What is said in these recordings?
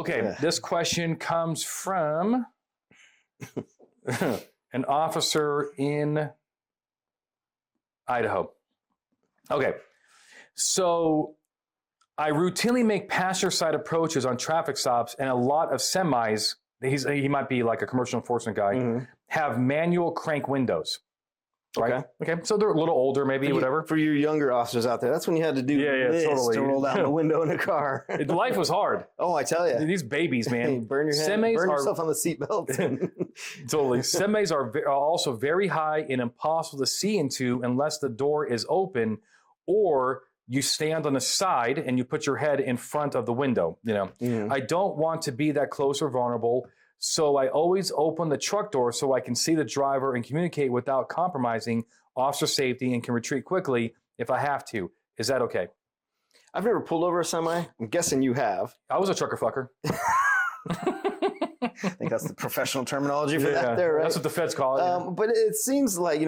Okay, this question comes from an officer in Idaho. Okay, so I routinely make passenger side approaches on traffic stops, and a lot of semis, he might be like a commercial enforcement guy, have manual crank windows. Right? Okay. So they're a little older, maybe, whatever. For your younger officers out there, that's when you had to do this totally. to roll down the window in a car. Life was hard. Oh, I tell you. These babies, man. Hey, burn yourself on the seatbelt. Totally. Semis are also very high and impossible to see into unless the door is open, or you stand on the side and you put your head in front of the window. I don't want to be that close or vulnerable. So I always open the truck door so I can see the driver and communicate without compromising officer safety and can retreat quickly if I have to. Is that okay? I've never pulled over a semi. I'm guessing you have. I was a trucker fucker. I think that's the professional terminology for that there, right? That's what the feds call it. But it seems like,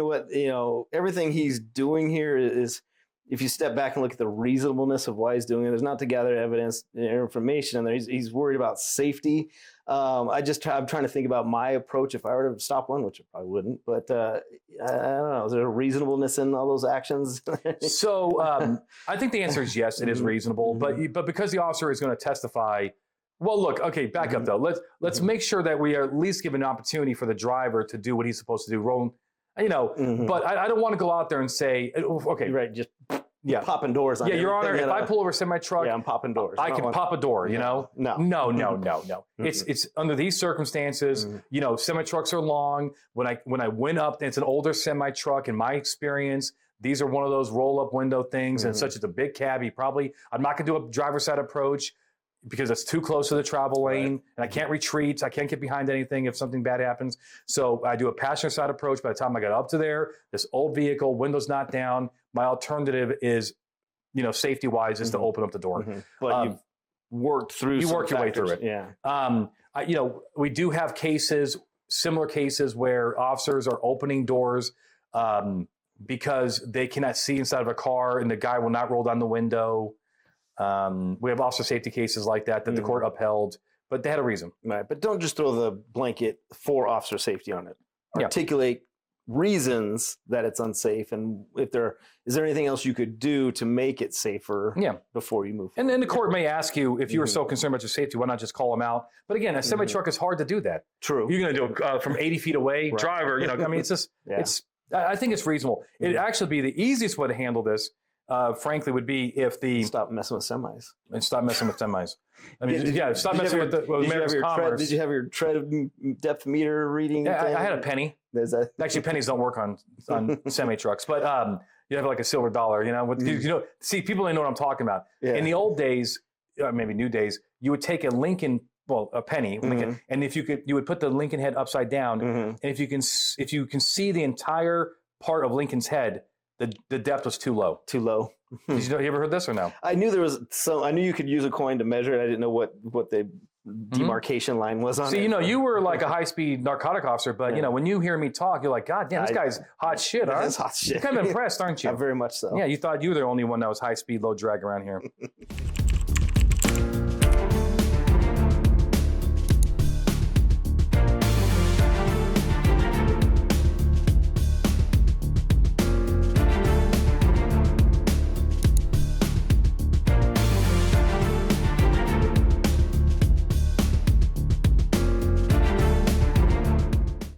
everything he's doing here is, if you step back and look at the reasonableness of why he's doing it, there's not to gather evidence or information in there. He's worried about safety. I'm trying to think about my approach if I were to stop one, which I probably wouldn't. But I don't know. Is there a reasonableness in all those actions? So I think the answer is yes, it is reasonable. But because the officer is going to testify, well, look, okay, back up though. Let's make sure that we are at least give an opportunity for the driver to do what he's supposed to do. But I don't want to go out there and say, okay, right, just popping doors on Your Honor, if I pull over a semi-truck, I'm popping doors. I can pop a door, No. It's under these circumstances, semi-trucks are long. When I went up, it's an older semi-truck. In my experience, these are one of those roll-up window things, and such as a big cab, I'm not going to do a driver's side approach because it's too close to the travel lane, and I can't retreat. I can't get behind anything if something bad happens. So I do a passenger side approach. By the time I got up to there, this old vehicle, windows not down, my alternative is, safety-wise, is to open up the door. But you've worked through You work your way through it. Yeah. We do have similar cases where officers are opening doors because they cannot see inside of a car, and the guy will not roll down the window. We have officer safety cases like that the court upheld, but they had a reason. Right, but don't just throw the blanket for officer safety on it. Articulate reasons that it's unsafe, and is there anything else you could do to make it safer before you move forward? And then the court may ask you, if you were so concerned about your safety, why not just call them out? But again, a semi-truck is hard to do that. True. You're going to do it from 80 feet away, driver, it's just, I think it's reasonable. It'd actually be the easiest way to handle this, frankly, would be if stop messing with semis. And stop messing with semis. I mean, stop messing with Mayor's Commerce. Did you have your tread depth meter reading? Yeah, I had a penny. Actually, pennies don't work on semi trucks, but you have like a silver dollar. See, people didn't know what I'm talking about. Yeah. In the old days, maybe new days, you would take a Lincoln. Well, a penny, Lincoln, and if you would put the Lincoln head upside down, and if you can see the entire part of Lincoln's head, the depth was too low. Too low. Did you ever heard this or no? I knew I knew you could use a coin to measure it. I didn't know what the demarcation line was on it. See, you were like a high-speed narcotic officer, but when you hear me talk, you're like, God damn, this guy's hot shit, huh? That's hot shit. You're kind of impressed, aren't you? Very much so. Yeah, you thought you were the only one that was high-speed, low drag around here.